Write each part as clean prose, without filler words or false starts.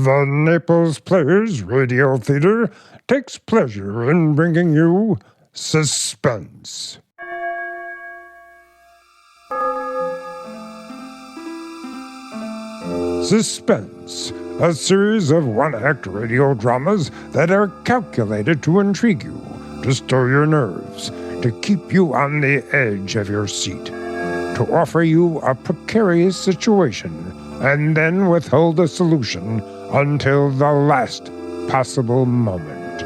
The Naples Players Radio Theater takes pleasure in bringing you Suspense. Suspense, a series of one-act radio dramas that are calculated to intrigue you, to stir your nerves, to keep you on the edge of your seat, to offer you a precarious situation, and then withhold a solution until the last possible moment.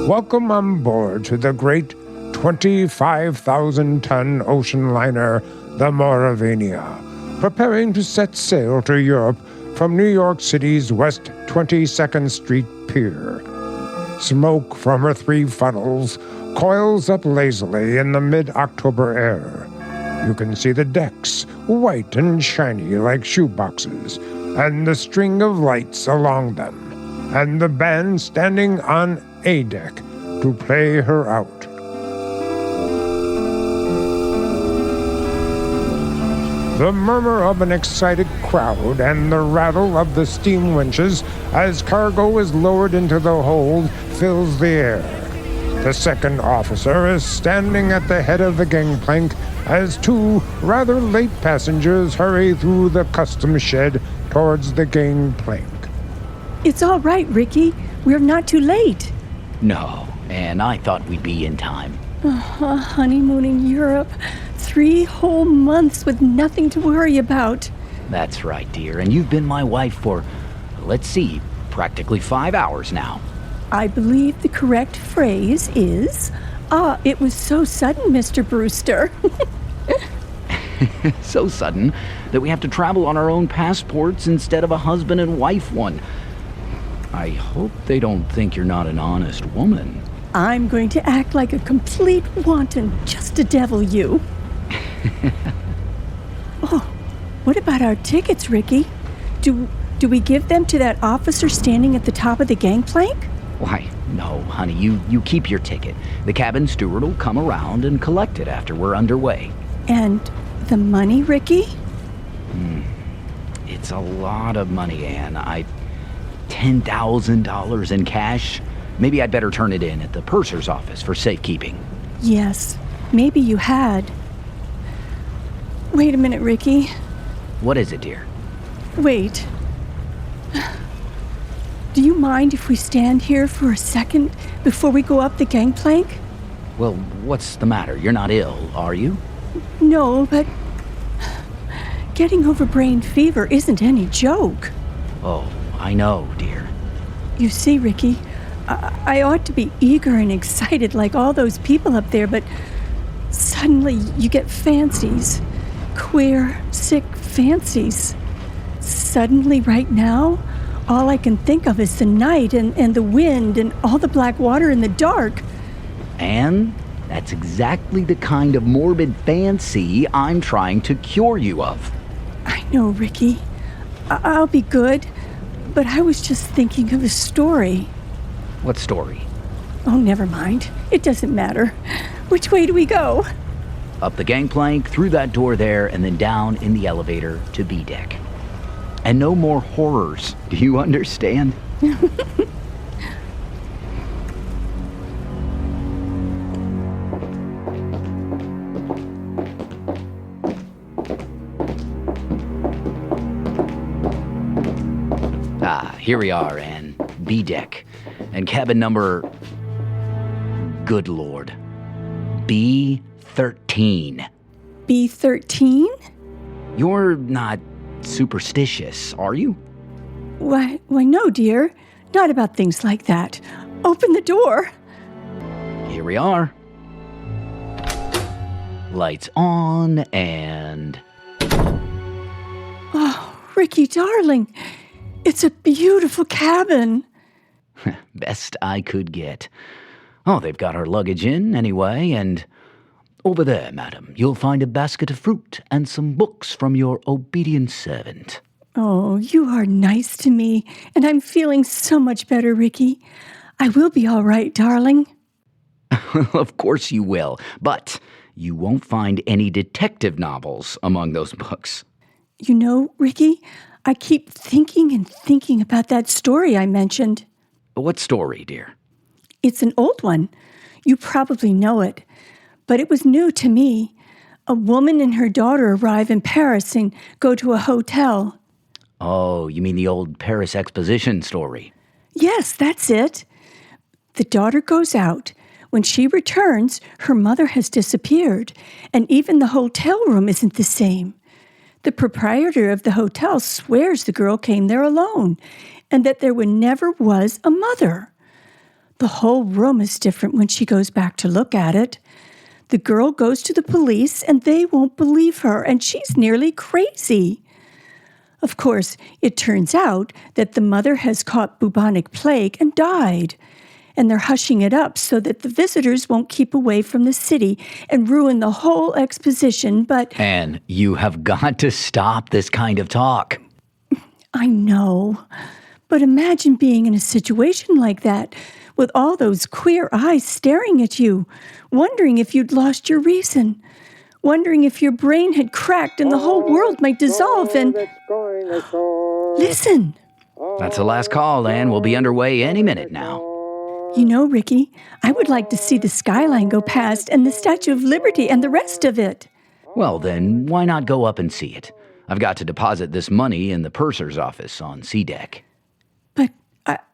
Welcome on board to the great 25,000-ton ocean liner, the Maurevania, preparing to set sail to Europe from New York City's West 22nd Street Pier. Smoke from her 3 funnels coils up lazily in the mid-October air. You can see the decks, white and shiny like shoeboxes, and the string of lights along them, and the band standing on A deck to play her out. The murmur of an excited crowd and the rattle of the steam winches as cargo is lowered into the hold fills the air. The second officer is standing at the head of the gangplank as 2 rather late passengers hurry through the customs shed towards the gangplank. It's all right, Ricky. We're not too late. No, and I thought we'd be in time. A honeymoon in Europe. 3 whole months with nothing to worry about. That's right, dear, and you've been my wife for, let's see, practically 5 hours now. I believe the correct phrase is, it was so sudden, Mr. Brewster. So sudden that we have to travel on our own passports instead of a husband and wife one. I hope they don't think you're not an honest woman. I'm going to act like a complete wanton just to devil you. Oh, what about our tickets, Ricky? Do we give them to that officer standing at the top of the gangplank? Why, no, honey, you keep your ticket. The cabin steward will come around and collect it after we're underway. And the money, Ricky? It's a lot of money, Anne. $10,000 in cash. Maybe I'd better turn it in at the purser's office for safekeeping. Yes, maybe you had. Wait a minute, Ricky. What is it, dear? Wait. Do you mind if we stand here for a second before we go up the gangplank? Well, what's the matter? You're not ill, are you? No, but getting over brain fever isn't any joke. Oh, I know, dear. You see, Ricky, I ought to be eager and excited like all those people up there, but suddenly you get fancies. Queer, sick fancies. Suddenly, right now, all I can think of is the night and the wind and all the black water in the dark. And that's exactly the kind of morbid fancy I'm trying to cure you of. I know, Ricky. I'll be good, but I was just thinking of a story. What story? Oh, never mind. It doesn't matter. Which way do we go? Up the gangplank, through that door there, and then down in the elevator to B deck. And no more horrors. Do you understand? Here we are, Anne. B deck. And cabin number... Good Lord. B13. B13? You're not superstitious, are you? Why, no, dear. Not about things like that. Open the door. Here we are. Lights on, and... Oh, Ricky, darling. It's a beautiful cabin. Best I could get. Oh, they've got our luggage in, anyway, and... Over there, madam, you'll find a basket of fruit and some books from your obedient servant. Oh, you are nice to me, and I'm feeling so much better, Ricky. I will be all right, darling. Of course you will, but You won't find any detective novels among those books. You know, Ricky, I keep thinking and thinking about that story I mentioned. What story, dear? It's an old one. You probably know it. But it was new to me. A woman and her daughter arrive in Paris and go to a hotel. Oh, you mean the old Paris Exposition story? Yes, that's it. The daughter goes out. When she returns, her mother has disappeared, and even the hotel room isn't the same. The proprietor of the hotel swears the girl came there alone, and that there never was a mother. The whole room is different when she goes back to look at it. The girl goes to the police, and they won't believe her, and she's nearly crazy. Of course, it turns out that the mother has caught bubonic plague and died, and they're hushing it up so that the visitors won't keep away from the city and ruin the whole exposition, but... Anne, you have got to stop this kind of talk. I know, but imagine being in a situation like that, with all those queer eyes staring at you, wondering if you'd lost your reason, wondering if your brain had cracked and the whole world might dissolve and... Listen! That's the last call, Anne. We'll be underway any minute now. You know, Ricky, I would like to see the skyline go past and the Statue of Liberty and the rest of it. Well, then, why not go up and see it? I've got to deposit this money in the purser's office on C deck. But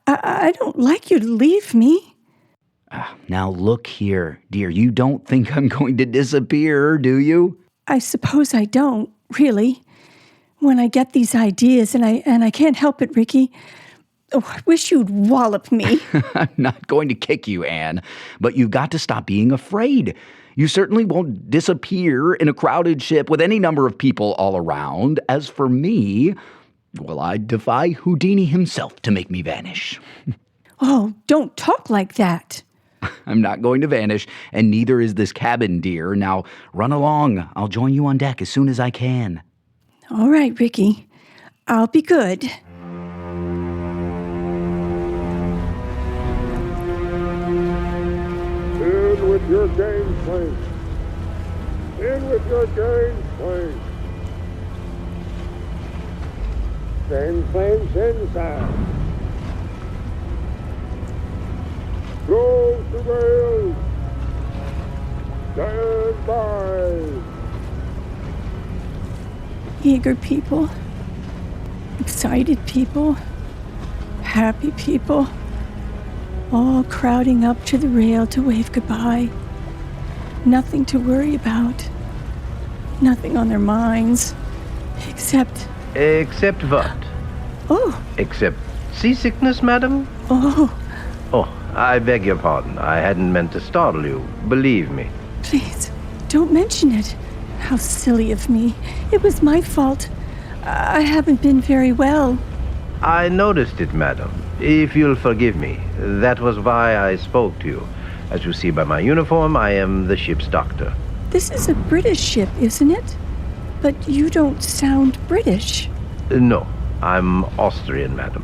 I don't like you to leave me. Now look here, dear. You don't think I'm going to disappear, do you? I suppose I don't, really. When I get these ideas, and I can't help it, Ricky. Oh, I wish you'd wallop me. I'm not going to kick you, Anne, but you've got to stop being afraid. You certainly won't disappear in a crowded ship with any number of people all around. As for me, well, I'd defy Houdini himself to make me vanish. Oh, don't talk like that. I'm not going to vanish, and neither is this cabin, dear. Now, run along. I'll join you on deck as soon as I can. All right, Ricky. I'll be good. In with your game plane. In with your game plane. Game plane's inside. Close the rails. Stand by. Eager people, excited people, happy people, all crowding up to the rail to wave goodbye. Nothing to worry about, nothing on their minds, except... Except what? Oh. Except seasickness, madam? Oh. Oh, I beg your pardon. I hadn't meant to startle you. Believe me. Please, don't mention it. How silly of me. It was my fault. I haven't been very well. I noticed it, madam. If you'll forgive me, that was why I spoke to you. As you see by my uniform, I am the ship's doctor. This is a British ship, isn't it? But you don't sound British. No, I'm Austrian, madam.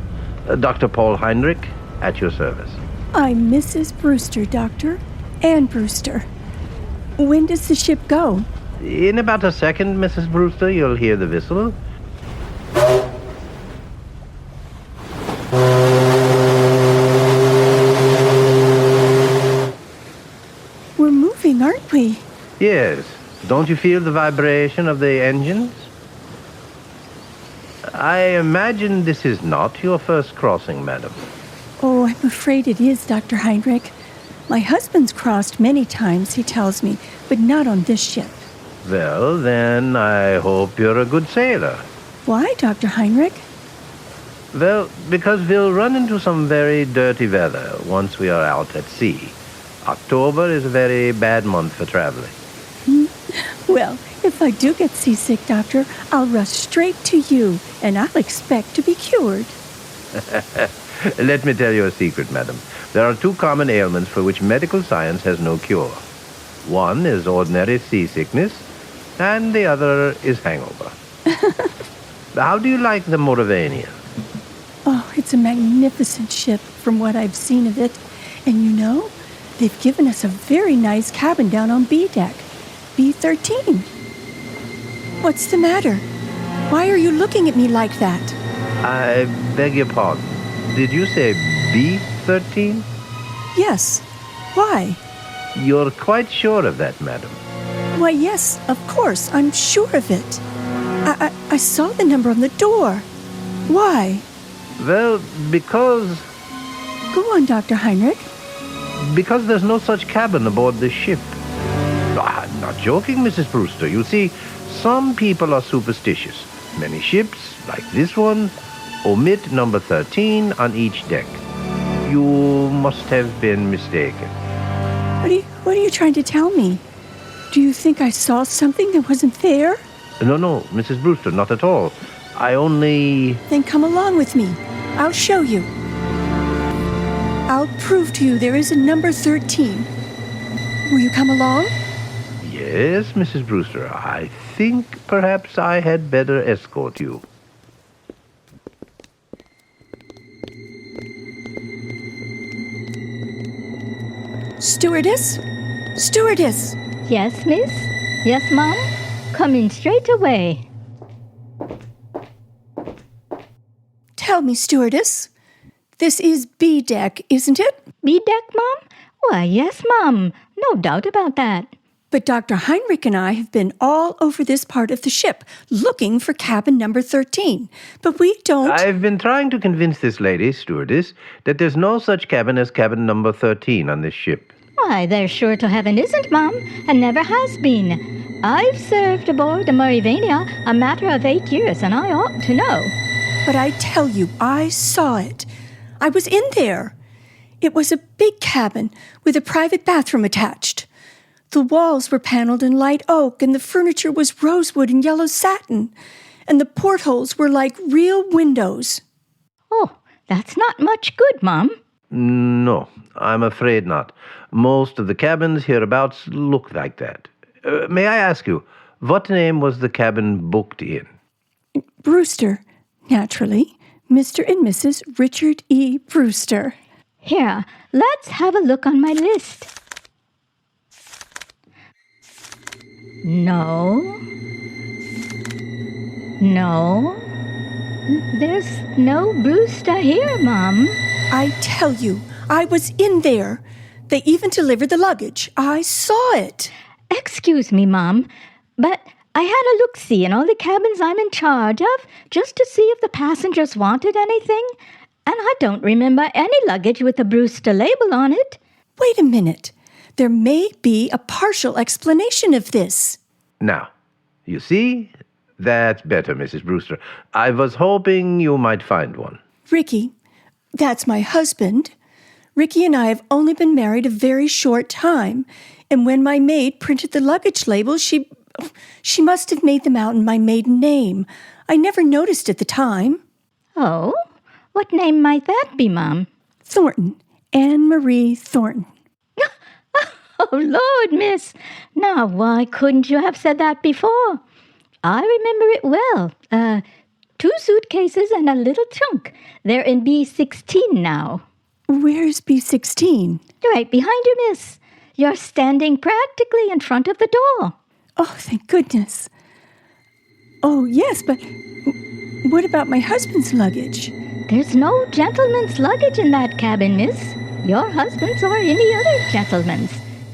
Dr. Paul Heinrich, at your service. I'm Mrs. Brewster, Doctor. Anne Brewster. When does the ship go? In about a second, Mrs. Brewster, you'll hear the whistle. We're moving, aren't we? Yes. Don't you feel the vibration of the engines? I imagine this is not your first crossing, madam. Oh, I'm afraid it is, Dr. Heinrich. My husband's crossed many times, he tells me, but not on this ship. Well, then, I hope you're a good sailor. Why, Dr. Heinrich? Well, because we'll run into some very dirty weather once we are out at sea. October is a very bad month for traveling. Well, if I do get seasick, Doctor, I'll rush straight to you, and I'll expect to be cured. Let me tell you a secret, madam. There are two common ailments for which medical science has no cure. One is ordinary seasickness, and the other is hangover. How do you like the Maurevania? Oh, it's a magnificent ship from what I've seen of it. And you know, they've given us a very nice cabin down on B deck. B13. What's the matter? Why are you looking at me like that? I beg your pardon. Did you say B13? Yes. Why? You're quite sure of that, madam? Why, yes, of course. I'm sure of it. I saw the number on the door. Why? Well, because Go on, Dr. Heinrich. there's no such cabin aboard this ship. I'm not joking, Mrs. Brewster. You see, some people are superstitious. Many ships, like this one, omit number 13 on each deck. You must have been mistaken. What are you trying to tell me? Do you think I saw something that wasn't there? No, Mrs. Brewster, not at all. I only... Then come along with me. I'll show you. I'll prove to you there is a number 13. Will you come along? Yes, Mrs. Brewster. I think perhaps I had better escort you. Stewardess? Stewardess! Yes, miss? Yes, Mom? Coming straight away. Tell me, stewardess. This is B deck, isn't it? B deck, Mom? Why, yes, Mom. No doubt about that. But Dr. Heinrich and I have been all over this part of the ship looking for cabin number 13. But we don't... I've been trying to convince this lady, stewardess, that there's no such cabin as cabin number 13 on this ship. Why, there sure to heaven isn't, Mom, and never has been. I've served aboard the Maurevania a matter of 8 years, and I ought to know. But I tell you, I saw it. I was in there. It was a big cabin with a private bathroom attached. The walls were paneled in light oak, and the furniture was rosewood and yellow satin, and the portholes were like real windows. Oh, that's not much good, Mom. No, I'm afraid not. Most of the cabins hereabouts look like that. May I ask you, what name was the cabin booked in? Brewster, naturally. Mr. and Mrs. Richard E. Brewster. Here, let's have a look on my list. No. There's no Brewster here, Mom. I tell you, I was in there. They even delivered the luggage. I saw it. Excuse me, Mom, but I had a look-see in all the cabins I'm in charge of just to see if the passengers wanted anything, and I don't remember any luggage with a Brewster label on it. Wait a minute. There may be a partial explanation of this. Now, you see, that's better, Mrs. Brewster. I was hoping you might find one. Ricky, that's my husband. Ricky and I have only been married a very short time, and when my maid printed the luggage label, she must have made them out in my maiden name. I never noticed at the time. Oh? What name might that be, Mom? Thornton. Anne-Marie Thornton. Oh, Lord, miss. Now, why couldn't you have said that before? I remember it well. 2 suitcases and a little trunk. They're in B16 now. Where's B16? Right behind you, miss. You're standing practically in front of the door. Oh, thank goodness. Oh, yes, but what about my husband's luggage? There's no gentleman's luggage in that cabin, miss. Your husband's or any other gentleman's,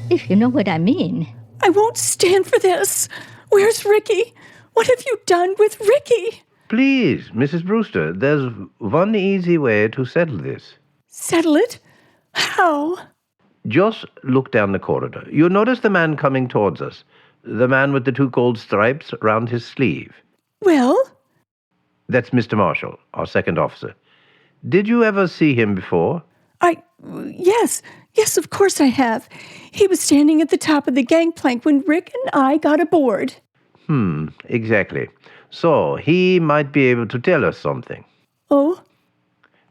if you know what I mean. I won't stand for this. Where's Ricky? What have you done with Ricky? Please, Mrs. Brewster, there's one easy way to settle this. Settle it? How? Just look down the corridor. You'll notice the man coming towards us. The man with the 2 gold stripes round his sleeve. Well? That's Mr. Marshall, our second officer. Did you ever see him before? Yes, of course I have. He was standing at the top of the gangplank when Rick and I got aboard. Exactly. So, he might be able to tell us something. Oh?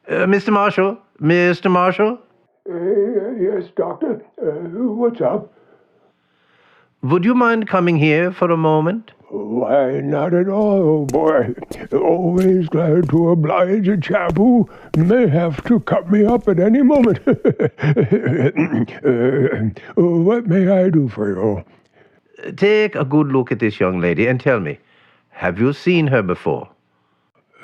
Mr. Marshall? Mr. Marshall? Yes, Doctor. What's up? Would you mind coming here for a moment? Why, not at all, boy. Always glad to oblige a chap who may have to cut me up at any moment. What may I do for you? take a good look at this young lady and tell me, have you seen her before?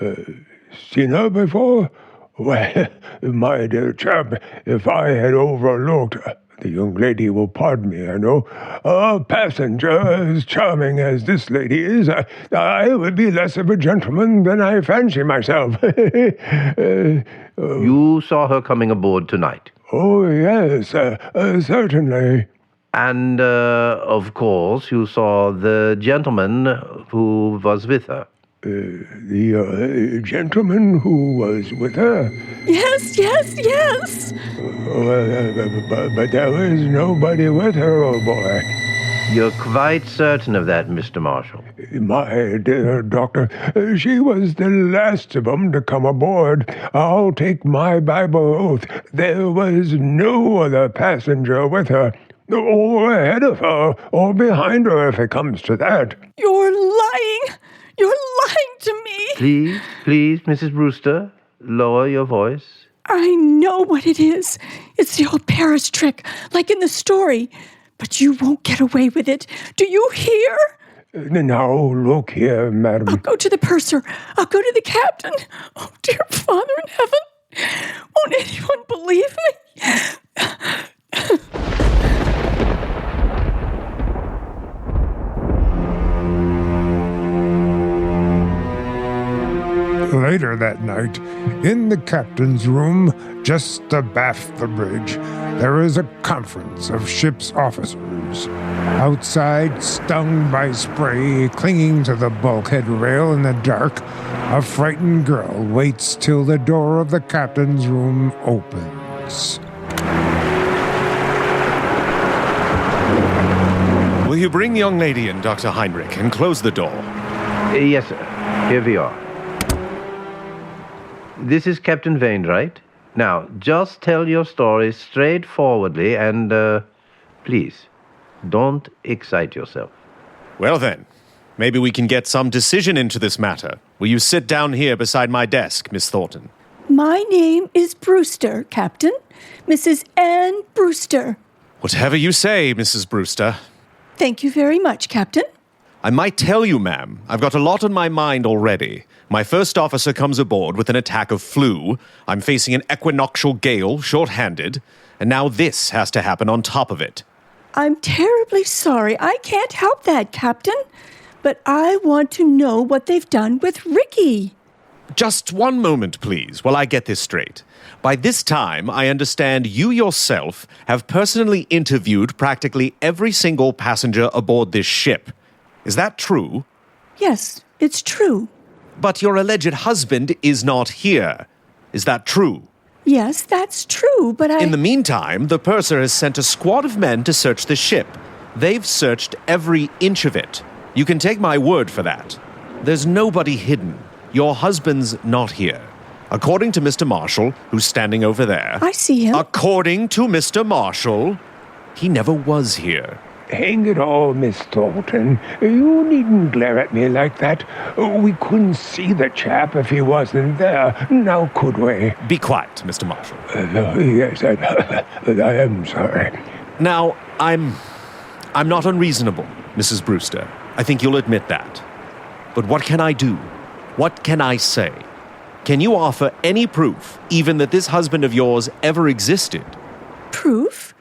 Seen her before? Well, my dear chap, if I had overlooked, the young lady will pardon me, I know, a passenger as charming as this lady is, I would be less of a gentleman than I fancy myself. You saw her coming aboard tonight? Oh, yes, certainly. And, of course, you saw the gentleman who was with her. The gentleman who was with her? Yes. But there was nobody with her, old boy. You're quite certain of that, Mr. Marshall? My dear doctor, she was the last of 'em to come aboard. I'll take my Bible oath. There was no other passenger with her, or ahead of her, or behind her, if it comes to that. You're lying. You're lying to me. Please, Mrs. Brewster, lower your voice. I know what it is. It's the old Paris trick, like in the story. But you won't get away with it. Do you hear? Now, look here, madam. I'll go to the purser. I'll go to the captain. Oh, dear Father in heaven. Won't anyone believe me? Later that night, in the captain's room, just abaft the bridge, there is a conference of ship's officers. Outside, stung by spray, clinging to the bulkhead rail in the dark, a frightened girl waits till the door of the captain's room opens. Will you bring the young lady in, Dr. Heinrich, and close the door? Yes, sir. Here we are. This is Captain Wainwright. Now, just tell your story straightforwardly and, please, don't excite yourself. Well then, maybe we can get some decision into this matter. Will you sit down here beside my desk, Miss Thornton? My name is Brewster, Captain. Mrs. Ann Brewster. Whatever you say, Mrs. Brewster. Thank you very much, Captain. I might tell you, ma'am, I've got a lot on my mind already. My first officer comes aboard with an attack of flu. I'm facing an equinoctial gale, short-handed. And now this has to happen on top of it. I'm terribly sorry. I can't help that, Captain. But I want to know what they've done with Ricky. Just one moment, please, while I get this straight. By this time, I understand you yourself have personally interviewed practically every single passenger aboard this ship. Is that true? Yes, it's true. But your alleged husband is not here. Is that true? Yes, that's true, but In the meantime, the purser has sent a squad of men to search the ship. They've searched every inch of it. You can take my word for that. There's nobody hidden. Your husband's not here. According to Mr. Marshall, who's standing over there. I see him. According to Mr. Marshall, he never was here. Hang it all, Miss Thornton. You needn't glare at me like that. We couldn't see the chap if he wasn't there. Now could we? Be quiet, Mr. Marshall. Yes, I am sorry. Now, I'm not unreasonable, Mrs. Brewster. I think you'll admit that. But what can I do? What can I say? Can you offer any proof, even that this husband of yours ever existed? Proof?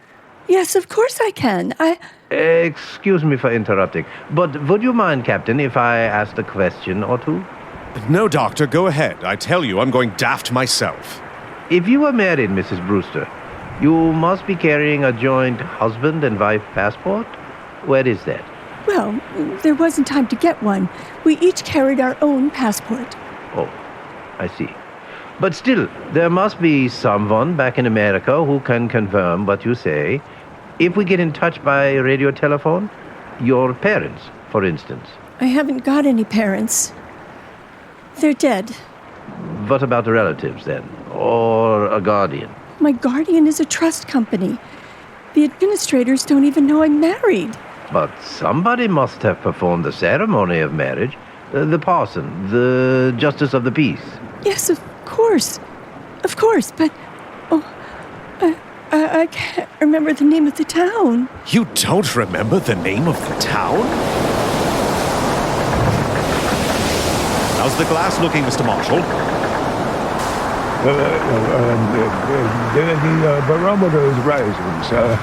Yes, of course I can. Excuse me for interrupting, but would you mind, Captain, if I asked a question or two? No, Doctor, go ahead. I tell you, I'm going daft myself. If you were married, Mrs. Brewster, you must be carrying a joint husband and wife passport? Where is that? Well, there wasn't time to get one. We each carried our own passport. Oh, I see. But still, there must be someone back in America who can confirm what you say. If we get in touch by radio telephone, your parents, for instance. I haven't got any parents. They're dead. What about the relatives, then? Or a guardian? My guardian is a trust company. The administrators don't even know I'm married. But somebody must have performed the ceremony of marriage. The parson, the justice of the peace. Yes, of course. Of course, but... Oh, I can't remember the name of the town. You don't remember the name of the town? How's the glass looking, Mr. Marshall? The barometer is rising, sir.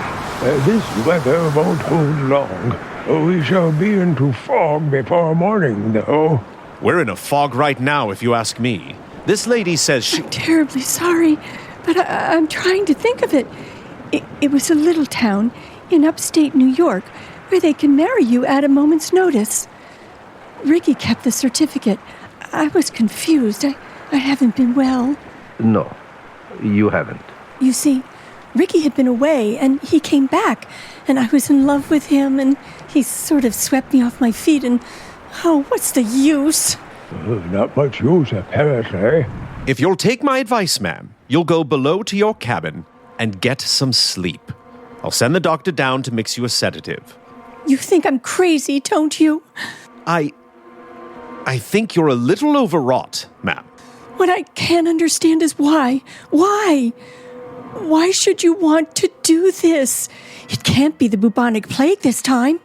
This weather won't hold long. We shall be into fog before morning, though. We're in a fog right now, if you ask me. This lady says she... I'm terribly sorry, but I'm trying to think of it. It was a little town in upstate New York where they can marry you at a moment's notice. Ricky kept the certificate. I was confused. I haven't been well. No, you haven't. You see, Ricky had been away, and he came back, and I was in love with him, and he sort of swept me off my feet, and... Oh, what's the use? Not much use, apparently. If you'll take my advice, ma'am, you'll go below to your cabin and get some sleep. I'll send the doctor down to mix you a sedative. You think I'm crazy, don't you? I think you're a little overwrought, ma'am. What I can't understand is why. Why? Why should you want to do this? It can't be the bubonic plague this time.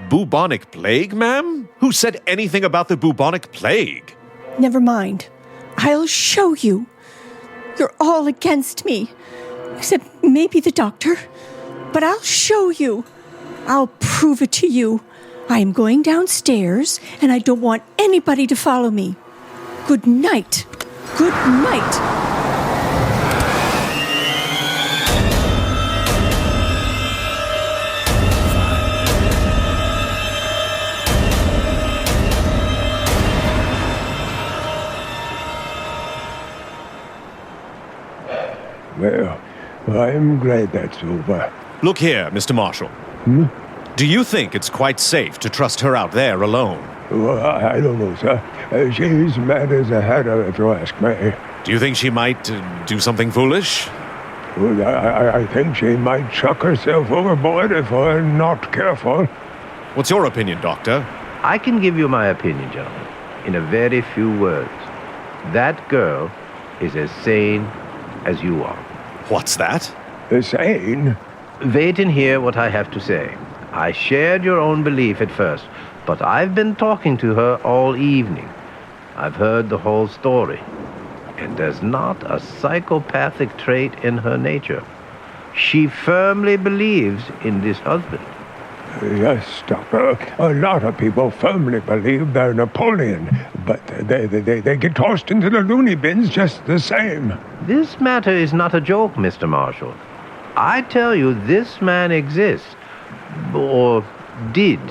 Bubonic plague, ma'am? Who said anything about the bubonic plague? Never mind. I'll show you. You're all against me. Except maybe the doctor. But I'll show you. I'll prove it to you. I am going downstairs, and I don't want anybody to follow me. Good night. Good night. Well, I'm glad that's over. Look here, Mr. Marshall. Do you think it's quite safe to trust her out there alone? Well, I don't know, sir. She's mad as a hatter, if you ask me. Do you think she might do something foolish? Well, I think she might chuck herself overboard if we're not careful. What's your opinion, Doctor? I can give you my opinion, gentlemen, in a very few words. That girl is as sane as you are. What's that? Sane? Wait and hear what I have to say. I shared your own belief at first, but I've been talking to her all evening. I've heard the whole story, and there's not a psychopathic trait in her nature. She firmly believes in this husband. Yes, Doctor. A lot of people firmly believe they're Napoleon, but they get tossed into the loony bins just the same. This matter is not a joke, Mr. Marshall. I tell you, this man exists, or did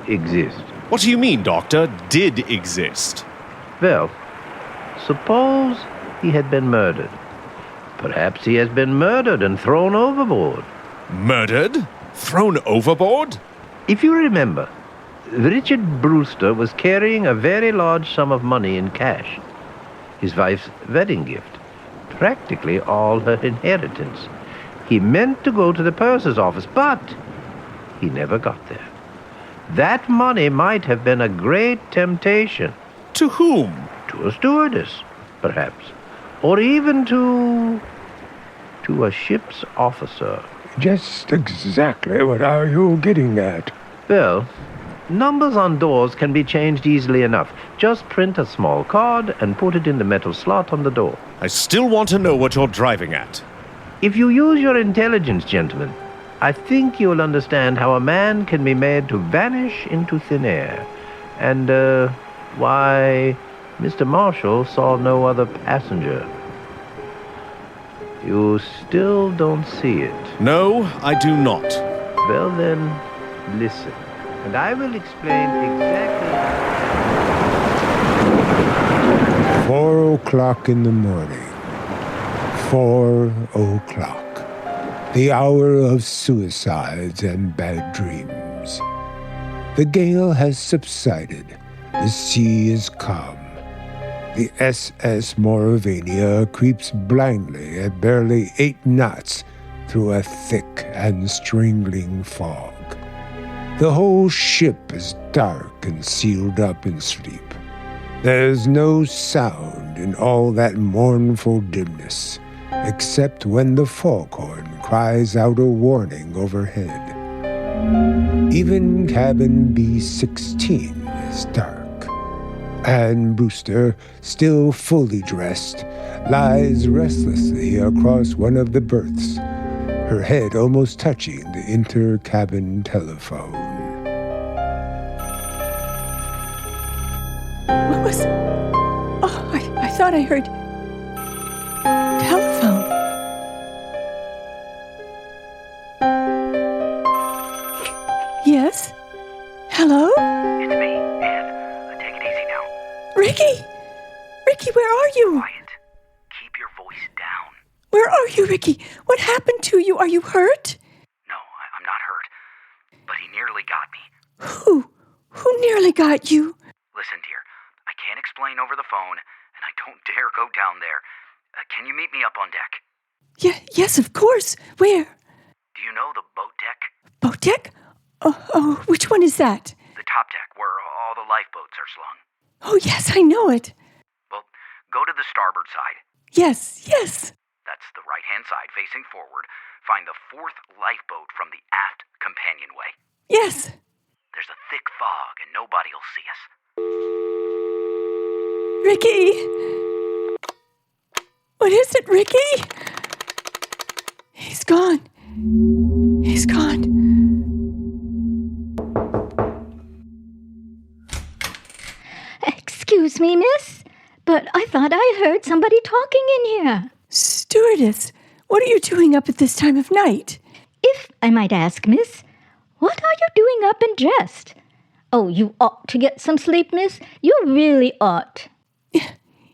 exist. What do you mean, Doctor, did exist? Well, suppose he had been murdered. Perhaps he has been murdered and thrown overboard. Murdered? Thrown overboard? If you remember, Richard Brewster was carrying a very large sum of money in cash. His wife's wedding gift. Practically all her inheritance. He meant to go to the purser's office, but he never got there. That money might have been a great temptation. To whom? To a stewardess, perhaps. Or even to a ship's officer. Just exactly what are you getting at? Well, numbers on doors can be changed easily enough. Just print a small card and put it in the metal slot on the door. I still want to know what you're driving at. If you use your intelligence, gentlemen, I think you'll understand how a man can be made to vanish into thin air. And, why Mr. Marshall saw no other passenger. You still don't see it. No, I do not. Well then, listen, and I will explain exactly... 4 o'clock in the morning. 4 o'clock. The hour of suicides and bad dreams. The gale has subsided. The sea is calm. The SS Maurevania creeps blindly at barely 8 knots through a thick and strangling fog. The whole ship is dark and sealed up in sleep. There's no sound in all that mournful dimness, except when the foghorn cries out a warning overhead. Even cabin B13 is dark, and Brewster, still fully dressed, lies restlessly across one of the berths, her head almost touching the inter-cabin telephone. What was... Oh, I thought I heard... telephone. Yes? Hello? It's me, Anne. Take it easy now. Ricky! Ricky, where are you? Quiet. Keep your voice down. Where are you, Ricky? What happened to you? Are you hurt? No, I'm not hurt. But he nearly got me. Who? Who nearly got you? Listen, dear, I can't explain over the phone, and I don't dare go down there. Can you meet me up on deck? Yes, of course. Where? Do you know the boat deck? Boat deck? Oh, which one is that? The top deck, where all the lifeboats are slung. Oh, yes, I know it. Well, go to the starboard side. Yes. That's the right-hand side facing forward. Find the fourth lifeboat from the aft companionway. Yes. There's a thick fog, and nobody'll see us. Ricky! What is it, Ricky? He's gone. He's gone. Excuse me, miss, but I thought I heard somebody talking in here. Stewardess, what are you doing up at this time of night? If I might ask, miss, what are you doing up and dressed? Oh, you ought to get some sleep, miss. You really ought.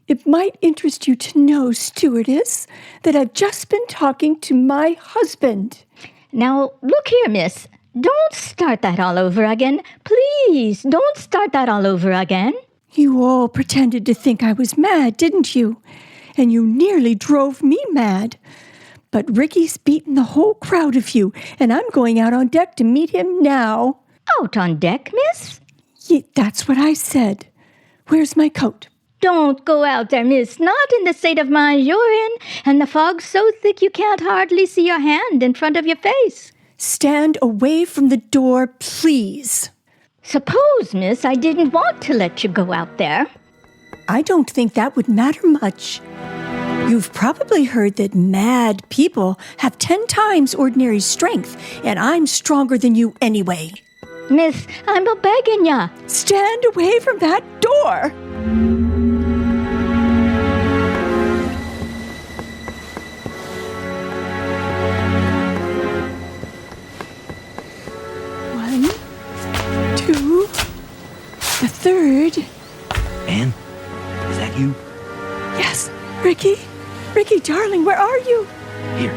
It might interest you to know, stewardess, that I've just been talking to my husband. Now, look here, miss. Don't start that all over again. Please, don't start that all over again. You all pretended to think I was mad, didn't you? And you nearly drove me mad. But Ricky's beaten the whole crowd of you, and I'm going out on deck to meet him now. Out on deck, miss? That's what I said. Where's my coat? Don't go out there, miss. Not in the state of mind you're in, and the fog's so thick you can't hardly see your hand in front of your face. Stand away from the door, please. Suppose, miss, I didn't want to let you go out there. I don't think that would matter much. You've probably heard that mad people have 10 times ordinary strength, and I'm stronger than you anyway. Miss, I'm a-begging ya. Stand away from that door! One, two, the third. Anne, is that you? Yes, Ricky. Ricky, darling, where are you? Here,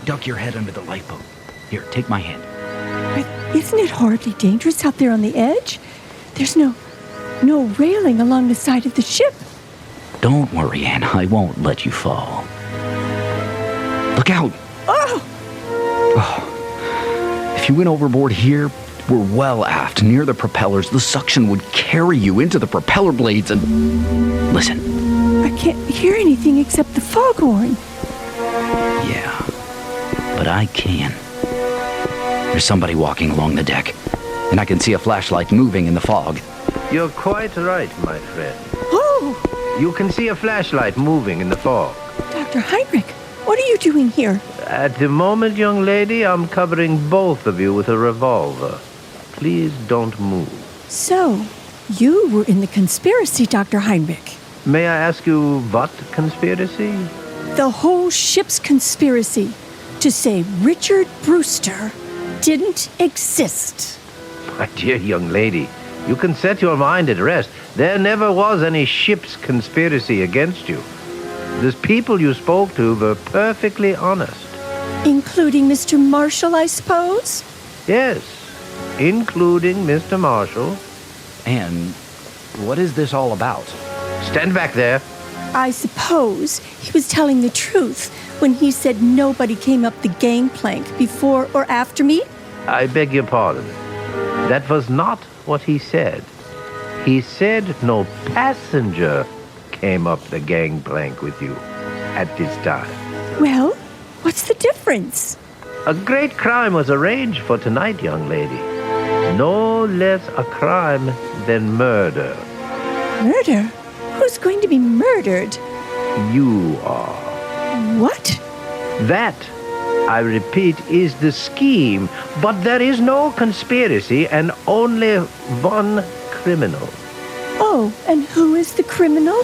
duck your head under the lifeboat. Here, take my hand. But isn't it horribly dangerous out there on the edge? There's no railing along the side of the ship. Don't worry, Anne. I won't let you fall. Look out! Oh! If you went overboard here, we're well aft, near the propellers. The suction would carry you into the propeller blades and... Listen. I can't hear anything except the foghorn. Yeah, but I can. There's somebody walking along the deck, and I can see a flashlight moving in the fog. You're quite right, my friend. Oh! You can see a flashlight moving in the fog. Dr. Heinrich, what are you doing here? At the moment, young lady, I'm covering both of you with a revolver. Please don't move. So, you were in the conspiracy, Dr. Heinrich. May I ask you what conspiracy? The whole ship's conspiracy to say Richard Brewster didn't exist. My dear young lady, you can set your mind at rest. There never was any ship's conspiracy against you. The people you spoke to were perfectly honest. Including Mr. Marshall, I suppose? Yes, including Mr. Marshall. And what is this all about? Stand back there. I suppose he was telling the truth when he said nobody came up the gangplank before or after me? I beg your pardon. That was not what he said. He said no passenger came up the gangplank with you at this time. Well, what's the difference? A great crime was arranged for tonight, young lady. No less a crime than murder. Murder? Who's going to be murdered? You are. What? That, I repeat, is the scheme. But there is no conspiracy and only one criminal. Oh, and who is the criminal?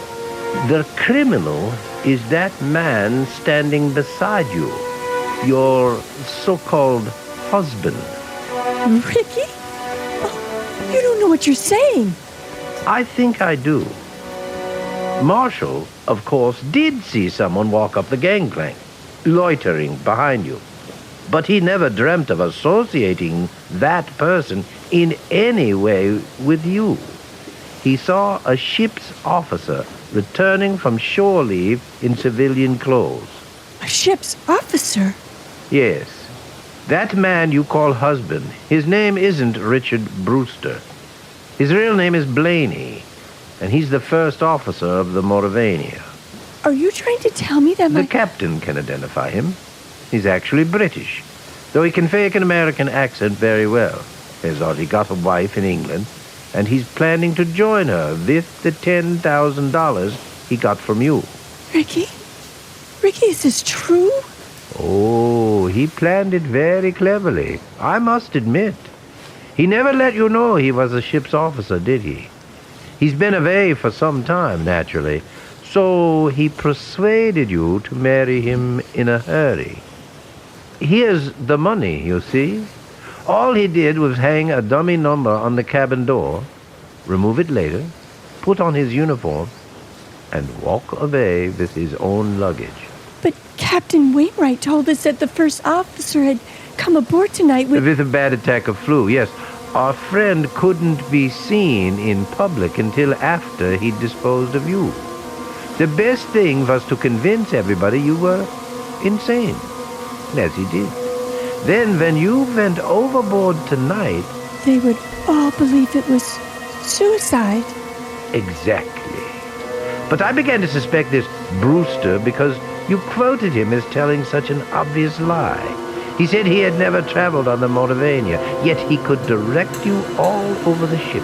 The criminal is that man standing beside you. Your so-called husband. Ricky? Oh, you don't know what you're saying. I think I do. Marshall, of course, did see someone walk up the gangplank, loitering behind you. But he never dreamt of associating that person in any way with you. He saw a ship's officer returning from shore leave in civilian clothes. A ship's officer? Yes. That man you call husband, his name isn't Richard Brewster. His real name is Blaney, and he's the first officer of the Maurevania. Are you trying to tell me that The captain can identify him. He's actually British, though he can fake an American accent very well. He's already got a wife in England, and he's planning to join her with the $10,000 he got from you. Ricky? Ricky, is this true? Oh, he planned it very cleverly, I must admit. He never let you know he was a ship's officer, did he? He's been away for some time, naturally, so he persuaded you to marry him in a hurry. Here's the money, you see. All he did was hang a dummy number on the cabin door, remove it later, put on his uniform, and walk away with his own luggage. But Captain Wainwright told us that the first officer had come aboard tonight with a bad attack of flu, yes. Our friend couldn't be seen in public until after he'd disposed of you. The best thing was to convince everybody you were insane, as he did. Then when you went overboard tonight... They would all believe it was suicide. Exactly. But I began to suspect this Brewster because you quoted him as telling such an obvious lie. He said he had never traveled on the Maurevania, yet he could direct you all over the ship,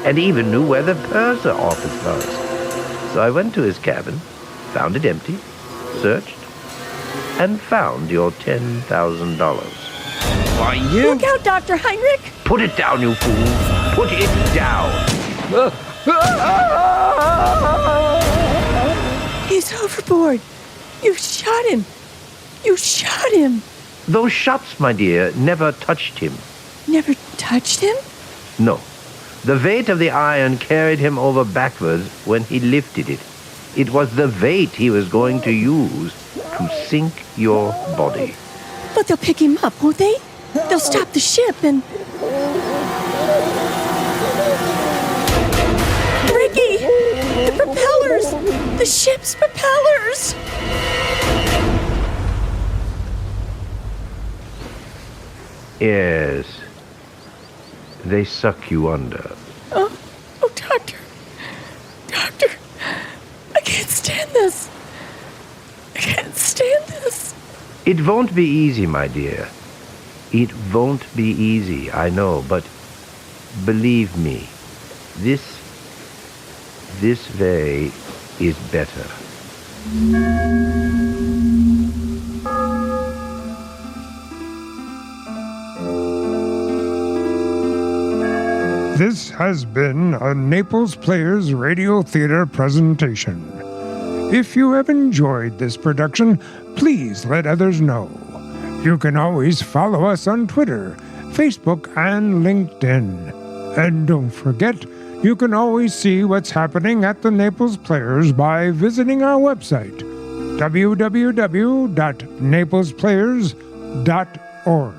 and even knew where the purser office was. So I went to his cabin, found it empty, searched, and found your $10,000. Why, you... Look out, Dr. Heinrich! Put it down, you fool! Put it down! He's overboard. You shot him. You shot him. Those shots, my dear, never touched him. Never touched him? No. The weight of the iron carried him over backwards when he lifted it. It was the weight he was going to use to sink your body. But they'll pick him up, won't they? They'll stop the ship and... Ricky! The propellers! The ship's propellers! Yes. They suck you under. Oh, Doctor. Doctor, I can't stand this. I can't stand this. It won't be easy, my dear. It won't be easy, I know, but believe me, this way is better. This has been a Naples Players Radio Theater presentation. If you have enjoyed this production, please let others know. You can always follow us on Twitter, Facebook, and LinkedIn. And don't forget, you can always see what's happening at the Naples Players by visiting our website, www.naplesplayers.org.